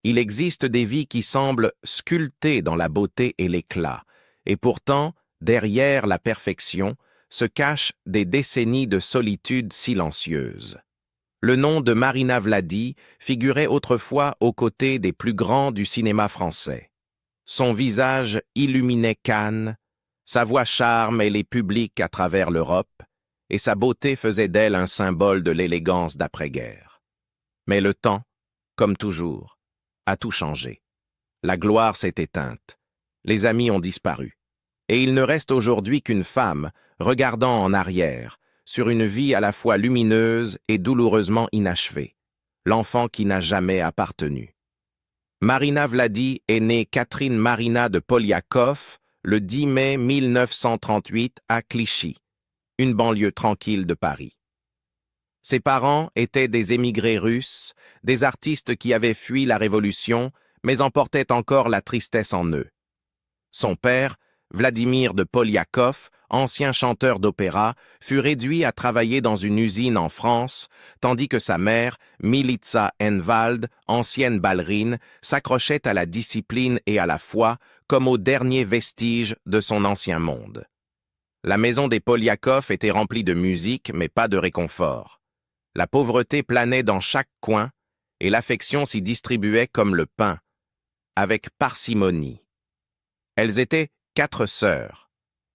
Il existe des vies qui semblent sculptées dans la beauté et l'éclat, et pourtant, derrière la perfection, se cachent des décennies de solitude silencieuse. Le nom de Marina Vladi figurait autrefois aux côtés des plus grands du cinéma français. Son visage illuminait Cannes, sa voix charmait les publics à travers l'Europe, et sa beauté faisait d'elle un symbole de l'élégance d'après-guerre. Mais le temps, comme toujours, a tout changé. La gloire s'est éteinte, les amis ont disparu, et il ne reste aujourd'hui qu'une femme, regardant en arrière, sur une vie à la fois lumineuse et douloureusement inachevée, l'enfant qui n'a jamais appartenu. Marina Vladi est née Catherine Marina de Poliakov le 10 mai 1938 à Clichy, une banlieue tranquille de Paris. Ses parents étaient des émigrés russes, des artistes qui avaient fui la Révolution, mais emportaient encore la tristesse en eux. Son père, Vladimir de Poliakov, ancien chanteur d'opéra, fut réduit à travailler dans une usine en France, tandis que sa mère, Militsa Enwald, ancienne ballerine, s'accrochait à la discipline et à la foi comme aux derniers vestiges de son ancien monde. La maison des Poliakov était remplie de musique, mais pas de réconfort. La pauvreté planait dans chaque coin, et l'affection s'y distribuait comme le pain, avec parcimonie. Elles étaient 4 sœurs,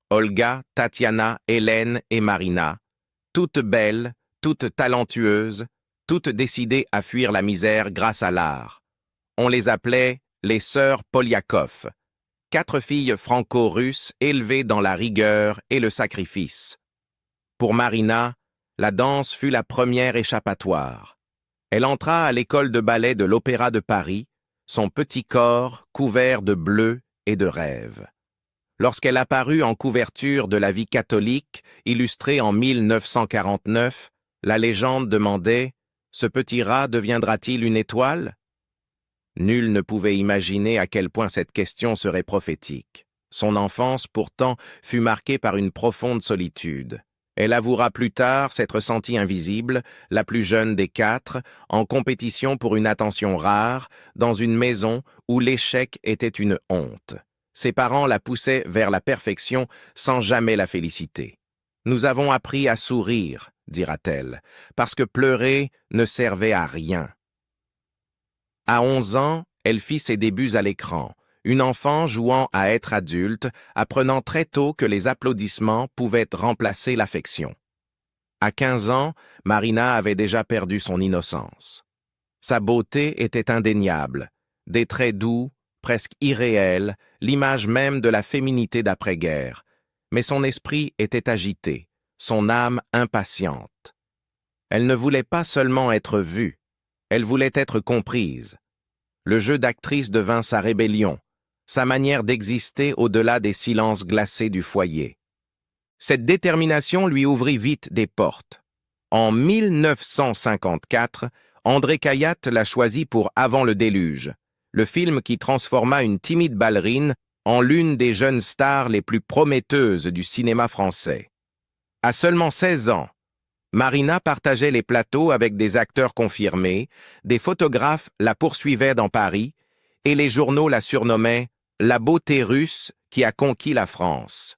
Olga, Tatiana, Hélène et Marina, toutes belles, toutes talentueuses, toutes décidées à fuir la misère grâce à l'art. On les appelait les sœurs Poliakov, 4 filles franco-russes élevées dans la rigueur et le sacrifice. Pour Marina, la danse fut la première échappatoire. Elle entra à l'école de ballet de l'Opéra de Paris, son petit corps couvert de bleu et de rêves. Lorsqu'elle apparut en couverture de la Vie catholique, illustrée en 1949, la légende demandait « Ce petit rat deviendra-t-il une étoile ?» Nul ne pouvait imaginer à quel point cette question serait prophétique. Son enfance, pourtant, fut marquée par une profonde solitude. Elle avouera plus tard s'être sentie invisible, la plus jeune des 4, en compétition pour une attention rare, dans une maison où l'échec était une honte. Ses parents la poussaient vers la perfection sans jamais la féliciter. « Nous avons appris à sourire », dira-t-elle, parce que pleurer ne servait à rien. À 11 ans, elle fit ses débuts à l'écran, une enfant jouant à être adulte, apprenant très tôt que les applaudissements pouvaient remplacer l'affection. À 15 ans, Marina avait déjà perdu son innocence. Sa beauté était indéniable, des traits doux, presque irréels, l'image même de la féminité d'après-guerre, mais son esprit était agité, son âme impatiente. Elle ne voulait pas seulement être vue, elle voulait être comprise. Le jeu d'actrice devint sa rébellion, sa manière d'exister au-delà des silences glacés du foyer. Cette détermination lui ouvrit vite des portes. En 1954, André Cayatte l'a choisi pour Avant le déluge, le film qui transforma une timide ballerine en l'une des jeunes stars les plus prometteuses du cinéma français. À seulement 16 ans, Marina partageait les plateaux avec des acteurs confirmés, des photographes la poursuivaient dans Paris, et les journaux la surnommaient « la beauté russe qui a conquis la France ».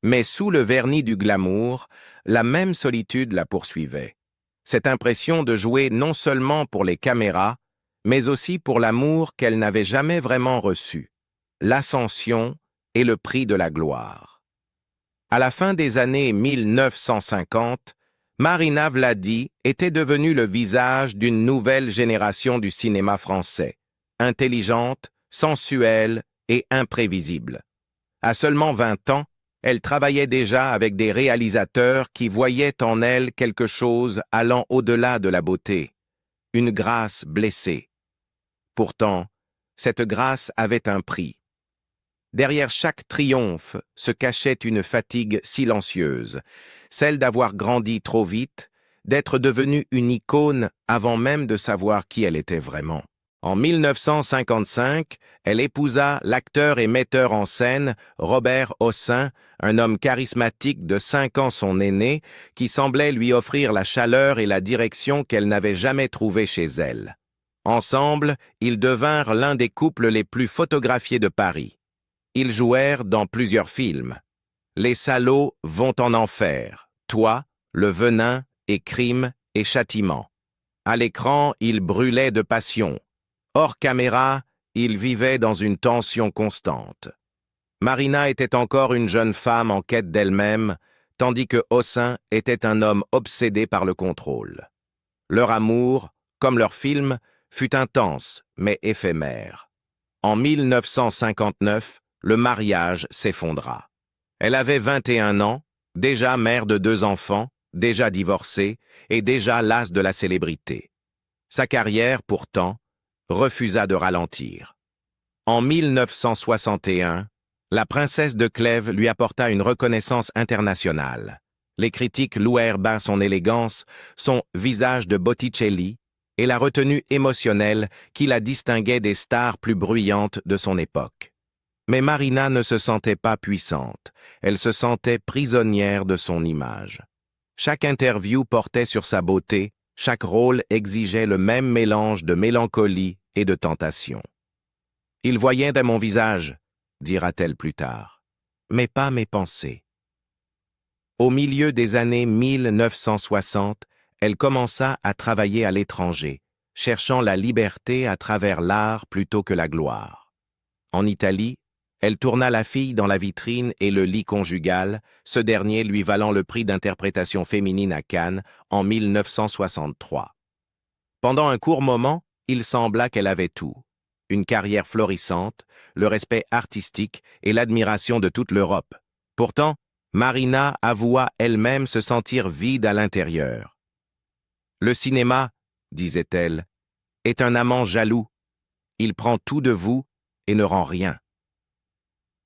Mais sous le vernis du glamour, la même solitude la poursuivait. Cette impression de jouer non seulement pour les caméras, mais aussi pour l'amour qu'elle n'avait jamais vraiment reçu, l'ascension et le prix de la gloire. À la fin des années 1950, Marina Vladi était devenue le visage d'une nouvelle génération du cinéma français, intelligente, sensuelle et imprévisible. À seulement 20 ans, elle travaillait déjà avec des réalisateurs qui voyaient en elle quelque chose allant au-delà de la beauté, une grâce blessée. Pourtant, cette grâce avait un prix. Derrière chaque triomphe se cachait une fatigue silencieuse, celle d'avoir grandi trop vite, d'être devenue une icône avant même de savoir qui elle était vraiment. En 1955, elle épousa l'acteur et metteur en scène Robert Hossein, un homme charismatique de 5 ans son aîné, qui semblait lui offrir la chaleur et la direction qu'elle n'avait jamais trouvée chez elle. Ensemble, ils devinrent l'un des couples les plus photographiés de Paris. Ils jouèrent dans plusieurs films. Les salauds vont en enfer, Toi, Le Venin et Crime et Châtiment. À l'écran, ils brûlaient de passion. Hors caméra, ils vivaient dans une tension constante. Marina était encore une jeune femme en quête d'elle-même, tandis que Hossein était un homme obsédé par le contrôle. Leur amour, comme leur film, fut intense, mais éphémère. En 1959, le mariage s'effondra. Elle avait 21 ans, déjà mère de 2 enfants, déjà divorcée et déjà lasse de la célébrité. Sa carrière, pourtant, refusa de ralentir. En 1961, la princesse de Clèves lui apporta une reconnaissance internationale. Les critiques louèrent bas son élégance, son visage de Botticelli et la retenue émotionnelle qui la distinguait des stars plus bruyantes de son époque. Mais Marina ne se sentait pas puissante, elle se sentait prisonnière de son image. Chaque interview portait sur sa beauté, chaque rôle exigeait le même mélange de mélancolie et de tentation. « Il voyait dans mon visage », dira-t-elle plus tard, « mais pas mes pensées. » Au milieu des années 1960, elle commença à travailler à l'étranger, cherchant la liberté à travers l'art plutôt que la gloire. En Italie, elle tourna La fille dans la vitrine et Le lit conjugal, ce dernier lui valant le prix d'interprétation féminine à Cannes en 1963. Pendant un court moment, il sembla qu'elle avait tout. Une carrière florissante, le respect artistique et l'admiration de toute l'Europe. Pourtant, Marina avoua elle-même se sentir vide à l'intérieur. « Le cinéma, disait-elle, est un amant jaloux. Il prend tout de vous et ne rend rien. »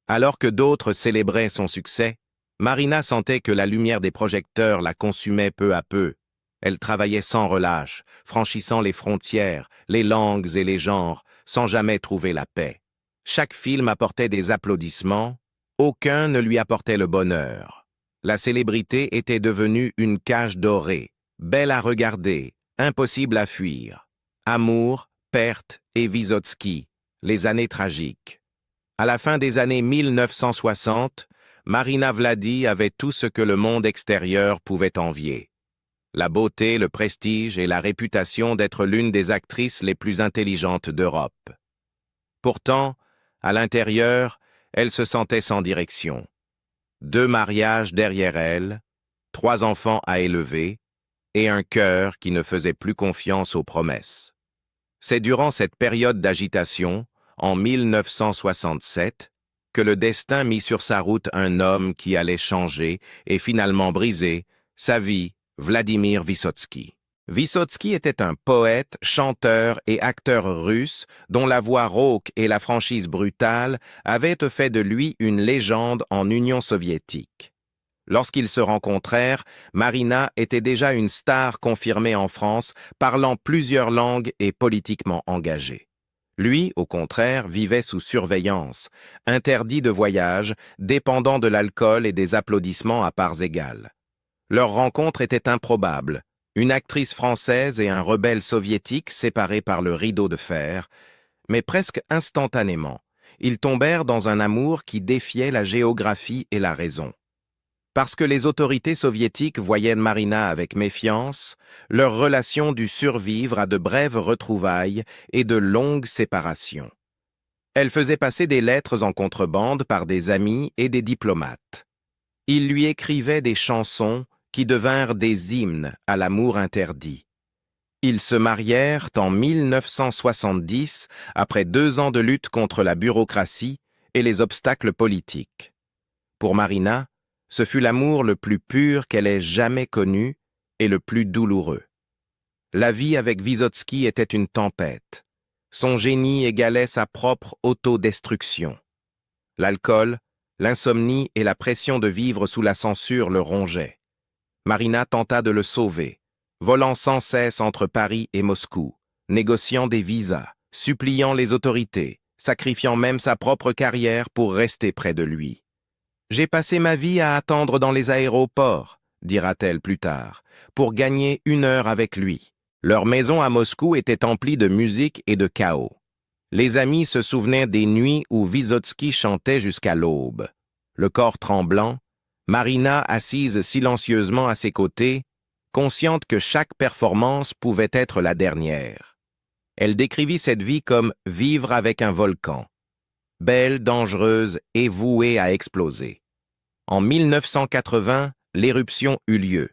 Alors que d'autres célébraient son succès, Marina sentait que la lumière des projecteurs la consumait peu à peu. Elle travaillait sans relâche, franchissant les frontières, les langues et les genres, sans jamais trouver la paix. Chaque film apportait des applaudissements, aucun ne lui apportait le bonheur. La célébrité était devenue une cage dorée, belle à regarder, impossible à fuir. Amour, perte et Vysotsky, les années tragiques. À la fin des années 1960, Marina Vladi avait tout ce que le monde extérieur pouvait envier. La beauté, le prestige et la réputation d'être l'une des actrices les plus intelligentes d'Europe. Pourtant, à l'intérieur, elle se sentait sans direction. 2 mariages derrière elle, 3 enfants à élever, et un cœur qui ne faisait plus confiance aux promesses. C'est durant cette période d'agitation, en 1967, que le destin mit sur sa route un homme qui allait changer et finalement briser sa vie, Vladimir Vysotsky. Vysotsky était un poète, chanteur et acteur russe dont la voix rauque et la franchise brutale avaient fait de lui une légende en Union soviétique. Lorsqu'ils se rencontrèrent, Marina était déjà une star confirmée en France, parlant plusieurs langues et politiquement engagée. Lui, au contraire, vivait sous surveillance, interdit de voyage, dépendant de l'alcool et des applaudissements à parts égales. Leur rencontre était improbable. Une actrice française et un rebelle soviétique séparés par le rideau de fer, mais presque instantanément, ils tombèrent dans un amour qui défiait la géographie et la raison. Parce que les autorités soviétiques voyaient Marina avec méfiance, leur relation dut survivre à de brèves retrouvailles et de longues séparations. Elle faisait passer des lettres en contrebande par des amis et des diplomates. Ils lui écrivaient des chansons qui devinrent des hymnes à l'amour interdit. Ils se marièrent en 1970, après 2 ans de lutte contre la bureaucratie et les obstacles politiques. Pour Marina, ce fut l'amour le plus pur qu'elle ait jamais connu et le plus douloureux. La vie avec Vysotsky était une tempête. Son génie égalait sa propre autodestruction. L'alcool, l'insomnie et la pression de vivre sous la censure le rongeaient. Marina tenta de le sauver, volant sans cesse entre Paris et Moscou, négociant des visas, suppliant les autorités, sacrifiant même sa propre carrière pour rester près de lui. « J'ai passé ma vie à attendre dans les aéroports, dira-t-elle plus tard, pour gagner 1 heure avec lui. Leur maison à Moscou était emplie de musique et de chaos. Les amis se souvenaient des nuits où Vysotsky chantait jusqu'à l'aube. Le corps tremblant, Marina assise silencieusement à ses côtés, consciente que chaque performance pouvait être la dernière. Elle décrivit cette vie comme vivre avec un volcan, belle, dangereuse et vouée à exploser. En 1980, l'éruption eut lieu.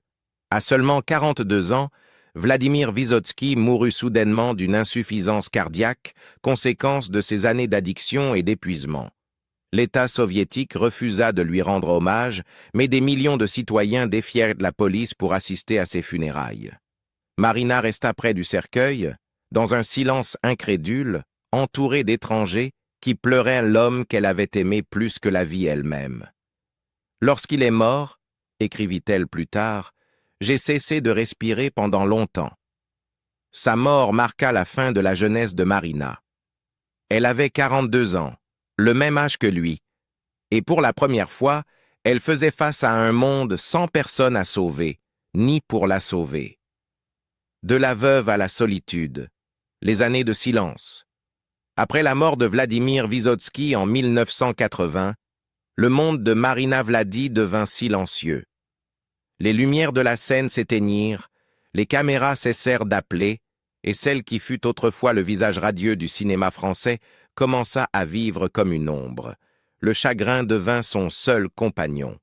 À seulement 42 ans, Vladimir Vysotsky mourut soudainement d'une insuffisance cardiaque, conséquence de ses années d'addiction et d'épuisement. L'État soviétique refusa de lui rendre hommage, mais des millions de citoyens défièrent la police pour assister à ses funérailles. Marina resta près du cercueil, dans un silence incrédule, entourée d'étrangers qui pleuraient l'homme qu'elle avait aimé plus que la vie elle-même. « Lorsqu'il est mort, » écrivit-elle plus tard, « j'ai cessé de respirer pendant longtemps. » Sa mort marqua la fin de la jeunesse de Marina. Elle avait 42 ans, le même âge que lui, et pour la première fois, elle faisait face à un monde sans personne à sauver, ni pour la sauver. De la veuve à la solitude, les années de silence. Après la mort de Vladimir Vysotsky en 1980, le monde de Marina Vladi devint silencieux. Les lumières de la scène s'éteignirent, les caméras cessèrent d'appeler, et celle qui fut autrefois le visage radieux du cinéma français commença à vivre comme une ombre. Le chagrin devint son seul compagnon.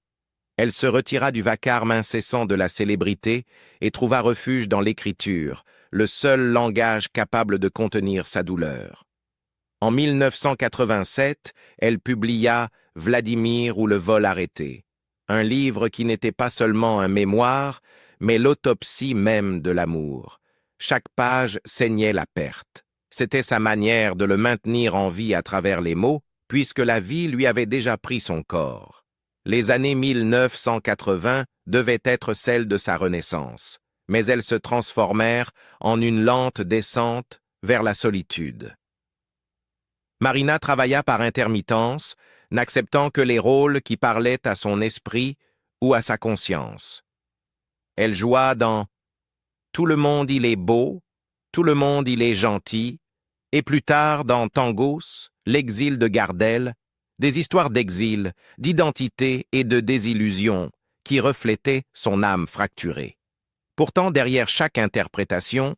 Elle se retira du vacarme incessant de la célébrité et trouva refuge dans l'écriture, le seul langage capable de contenir sa douleur. En 1987, elle publia « Vladimir ou le vol arrêté », un livre qui n'était pas seulement un mémoire, mais l'autopsie même de l'amour. Chaque page saignait la perte. C'était sa manière de le maintenir en vie à travers les mots, puisque la vie lui avait déjà pris son corps. Les années 1980 devaient être celles de sa renaissance, mais elles se transformèrent en une lente descente vers la solitude. Marina travailla par intermittence, n'acceptant que les rôles qui parlaient à son esprit ou à sa conscience. Elle joua dans « Tout le monde il est beau, tout le monde il est gentil », et plus tard dans Tangos, l'exil de Gardel, des histoires d'exil, d'identité et de désillusion qui reflétaient son âme fracturée. Pourtant, derrière chaque interprétation,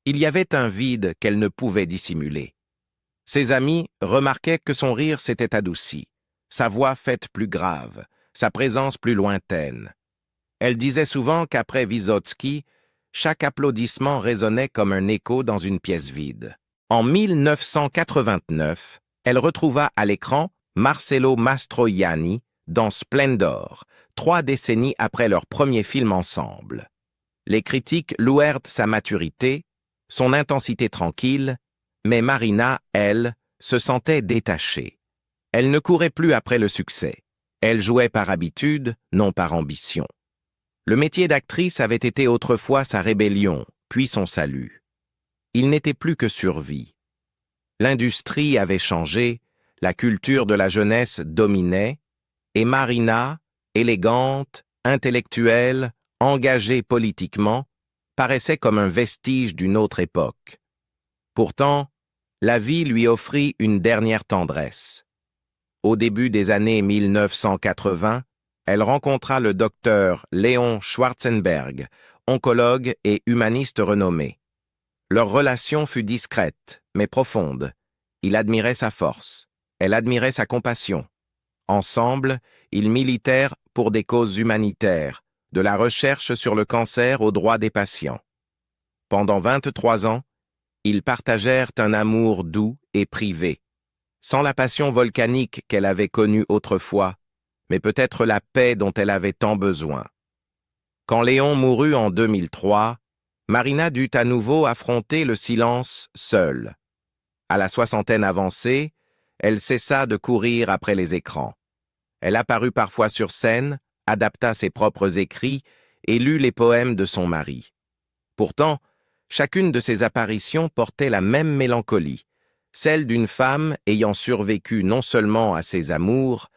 il y avait un vide qu'elle ne pouvait dissimuler. Ses amis remarquaient que son rire s'était adouci, sa voix faite plus grave, sa présence plus lointaine. Elle disait souvent qu'après Vysotsky, chaque applaudissement résonnait comme un écho dans une pièce vide. En 1989, elle retrouva à l'écran Marcello Mastroianni dans Splendor, 3 décennies après leur premier film ensemble. Les critiques louèrent sa maturité, son intensité tranquille, mais Marina, elle, se sentait détachée. Elle ne courait plus après le succès. Elle jouait par habitude, non par ambition. Le métier d'actrice avait été autrefois sa rébellion, puis son salut. Il n'était plus que survie. L'industrie avait changé, la culture de la jeunesse dominait, et Marina, élégante, intellectuelle, engagée politiquement, paraissait comme un vestige d'une autre époque. Pourtant, la vie lui offrit une dernière tendresse. Au début des années 1980, elle rencontra le docteur Léon Schwarzenberg, oncologue et humaniste renommé. Leur relation fut discrète, mais profonde. Il admirait sa force, elle admirait sa compassion. Ensemble, ils militèrent pour des causes humanitaires, de la recherche sur le cancer aux droits des patients. Pendant 23 ans, ils partagèrent un amour doux et privé, sans la passion volcanique qu'elle avait connue autrefois, mais peut-être la paix dont elle avait tant besoin. Quand Léon mourut en 2003, Marina dut à nouveau affronter le silence seule. À la soixantaine avancée, elle cessa de courir après les écrans. Elle apparut parfois sur scène, adapta ses propres écrits et lut les poèmes de son mari. Pourtant, chacune de ces apparitions portait la même mélancolie, celle d'une femme ayant survécu non seulement à ses amours,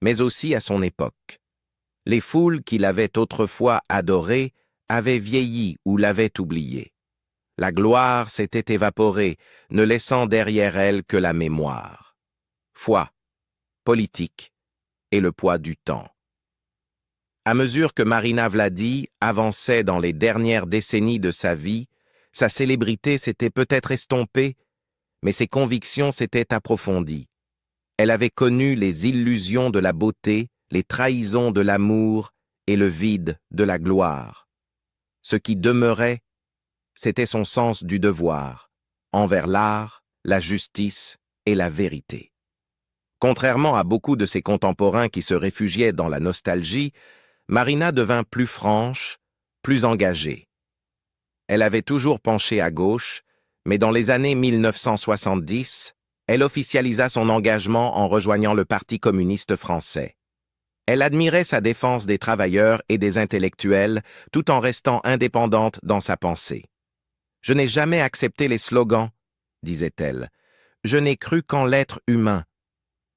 mais aussi à son époque. Les foules qui l'avaient autrefois adorée avaient vieilli ou l'avaient oubliée. La gloire s'était évaporée, ne laissant derrière elle que la mémoire. Foi, politique et le poids du temps. À mesure que Marina Vladi avançait dans les dernières décennies de sa vie, sa célébrité s'était peut-être estompée, mais ses convictions s'étaient approfondies. Elle avait connu les illusions de la beauté, les trahisons de l'amour et le vide de la gloire. Ce qui demeurait, c'était son sens du devoir, envers l'art, la justice et la vérité. Contrairement à beaucoup de ses contemporains qui se réfugiaient dans la nostalgie, Marina devint plus franche, plus engagée. Elle avait toujours penché à gauche, mais dans les années 1970, elle officialisa son engagement en rejoignant le Parti communiste français. Elle admirait sa défense des travailleurs et des intellectuels tout en restant indépendante dans sa pensée. « Je n'ai jamais accepté les slogans, » disait-elle. « Je n'ai cru qu'en l'être humain. »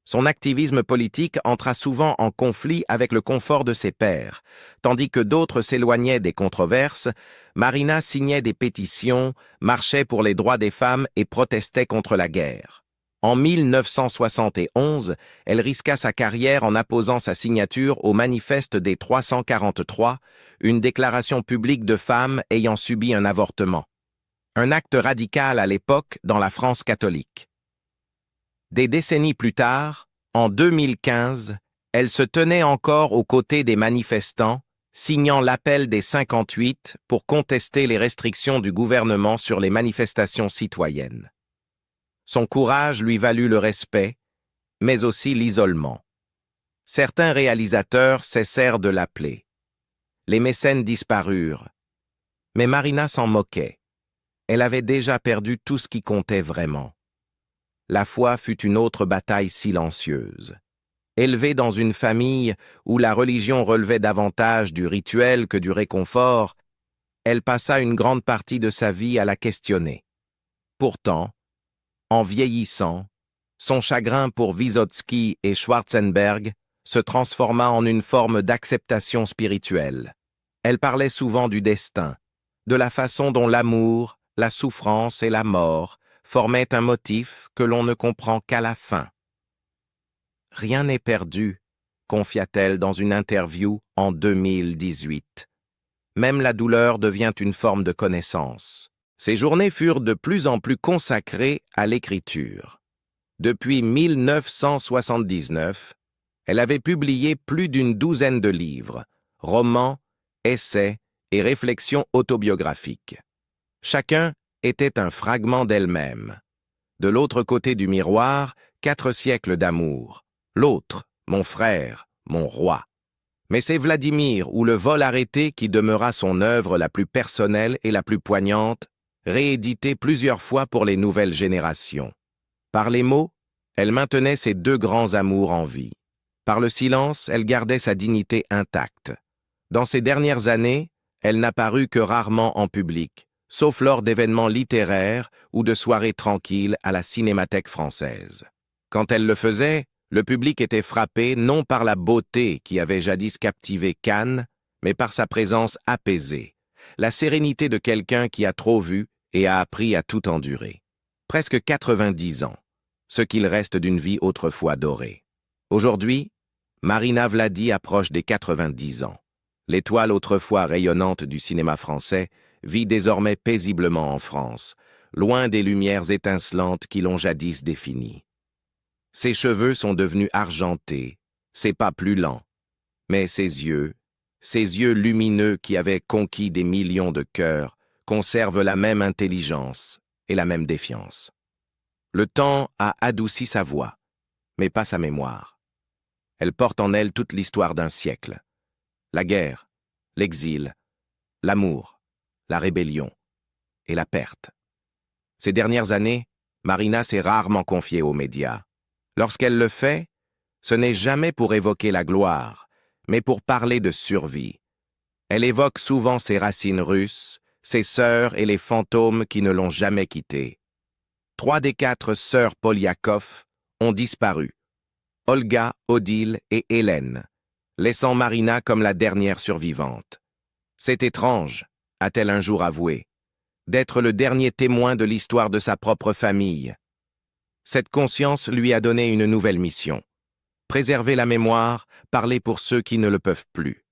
Son activisme politique entra souvent en conflit avec le confort de ses pairs. Tandis que d'autres s'éloignaient des controverses, Marina signait des pétitions, marchait pour les droits des femmes et protestait contre la guerre. En 1971, elle risqua sa carrière en apposant sa signature au Manifeste des 343, une déclaration publique de femmes ayant subi un avortement. Un acte radical à l'époque dans la France catholique. Des décennies plus tard, en 2015, elle se tenait encore aux côtés des manifestants, signant l'appel des 58 pour contester les restrictions du gouvernement sur les manifestations citoyennes. Son courage lui valut le respect, mais aussi l'isolement. Certains réalisateurs cessèrent de l'appeler. Les mécènes disparurent. Mais Marina s'en moquait. Elle avait déjà perdu tout ce qui comptait vraiment. La foi fut une autre bataille silencieuse. Élevée dans une famille où la religion relevait davantage du rituel que du réconfort, elle passa une grande partie de sa vie à la questionner. Pourtant, en vieillissant, son chagrin pour Vysotsky et Schwarzenberg se transforma en une forme d'acceptation spirituelle. Elle parlait souvent du destin, de la façon dont l'amour, la souffrance et la mort formaient un motif que l'on ne comprend qu'à la fin. « Rien n'est perdu », confia-t-elle dans une interview en 2018. Même la douleur devient une forme de connaissance. Ses journées furent de plus en plus consacrées à l'écriture. Depuis 1979, elle avait publié plus d'une douzaine de livres, romans, essais et réflexions autobiographiques. Chacun était un fragment d'elle-même. De l'autre côté du miroir, 4 siècles d'amour. L'autre, mon frère, mon roi. Mais c'est Vladimir ou le vol arrêté qui demeura son œuvre la plus personnelle et la plus poignante, rééditée plusieurs fois pour les nouvelles générations. Par les mots, elle maintenait ses 2 grands amours en vie. Par le silence, elle gardait sa dignité intacte. Dans ces dernières années, elle n'apparut que rarement en public, sauf lors d'événements littéraires ou de soirées tranquilles à la Cinémathèque française. Quand elle le faisait, le public était frappé non par la beauté qui avait jadis captivé Cannes, mais par sa présence apaisée, la sérénité de quelqu'un qui a trop vu et a appris à tout endurer. Presque 90 ans, ce qu'il reste d'une vie autrefois dorée. Aujourd'hui, Marina Vladi approche des 90 ans. L'étoile autrefois rayonnante du cinéma français vit désormais paisiblement en France, loin des lumières étincelantes qui l'ont jadis définie. Ses cheveux sont devenus argentés, ses pas plus lents, mais ses yeux lumineux qui avaient conquis des millions de cœurs, conservent la même intelligence et la même défiance. Le temps a adouci sa voix, mais pas sa mémoire. Elle porte en elle toute l'histoire d'un siècle. La guerre, l'exil, l'amour, la rébellion et la perte. Ces dernières années, Marina s'est rarement confiée aux médias. Lorsqu'elle le fait, ce n'est jamais pour évoquer la gloire, mais pour parler de survie. Elle évoque souvent ses racines russes, ses sœurs et les fantômes qui ne l'ont jamais quittée. 3 des 4 sœurs Poliakov ont disparu. Olga, Odile et Hélène, laissant Marina comme la dernière survivante. « C'est étrange », a-t-elle un jour avoué, « d'être le dernier témoin de l'histoire de sa propre famille. Cette conscience lui a donné une nouvelle mission. Préserver la mémoire, parler pour ceux qui ne le peuvent plus.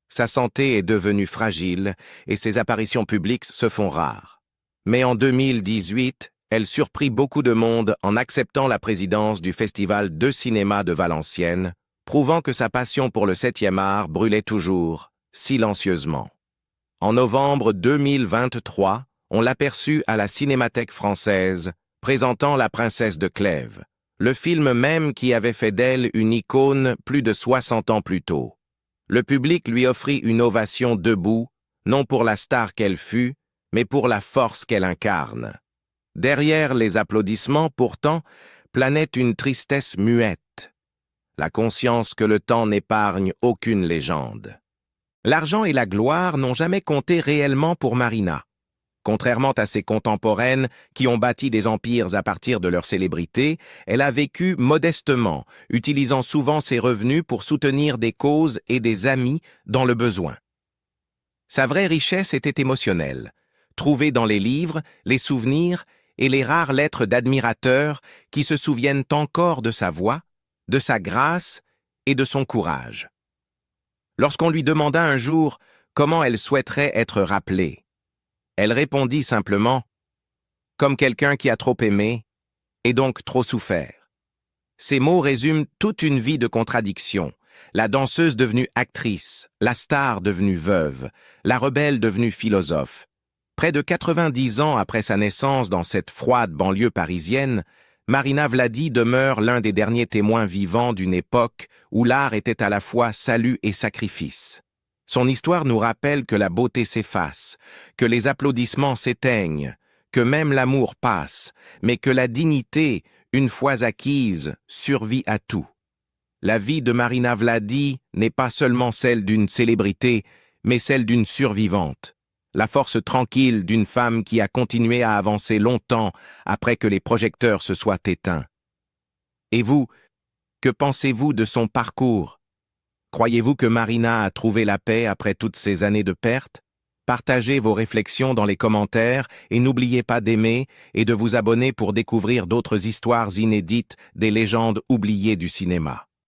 Sa santé est devenue fragile et ses apparitions publiques se font rares. Mais en 2018, elle surprit beaucoup de monde en acceptant la présidence du Festival de cinéma de Valenciennes, prouvant que sa passion pour le 7e art brûlait toujours, silencieusement. En novembre 2023, on l'aperçut à la Cinémathèque française, présentant La Princesse de Clèves, le film même qui avait fait d'elle une icône plus de 60 ans plus tôt. Le public lui offrit une ovation debout, non pour la star qu'elle fut, mais pour la force qu'elle incarne. Derrière les applaudissements, pourtant, planait une tristesse muette. La conscience que le temps n'épargne aucune légende. L'argent et la gloire n'ont jamais compté réellement pour Marina. Contrairement à ses contemporaines qui ont bâti des empires à partir de leur célébrité, elle a vécu modestement, utilisant souvent ses revenus pour soutenir des causes et des amis dans le besoin. Sa vraie richesse était émotionnelle, trouvée dans les livres, les souvenirs et les rares lettres d'admirateurs qui se souviennent encore de sa voix, de sa grâce et de son courage. Lorsqu'on lui demanda un jour comment elle souhaiterait être rappelée, elle répondit simplement « comme quelqu'un qui a trop aimé et donc trop souffert ». Ces mots résument toute une vie de contradictions. La danseuse devenue actrice, la star devenue veuve, la rebelle devenue philosophe. Près de 90 ans après sa naissance dans cette froide banlieue parisienne, Marina Vladi demeure l'un des derniers témoins vivants d'une époque où l'art était à la fois salut et sacrifice. Son histoire nous rappelle que la beauté s'efface, que les applaudissements s'éteignent, que même l'amour passe, mais que la dignité, une fois acquise, survit à tout. La vie de Marina Vladi n'est pas seulement celle d'une célébrité, mais celle d'une survivante. La force tranquille d'une femme qui a continué à avancer longtemps après que les projecteurs se soient éteints. Et vous, que pensez-vous de son parcours? Croyez-vous que Marina a trouvé la paix après toutes ces années de perte? Partagez vos réflexions dans les commentaires et n'oubliez pas d'aimer et de vous abonner pour découvrir d'autres histoires inédites des légendes oubliées du cinéma.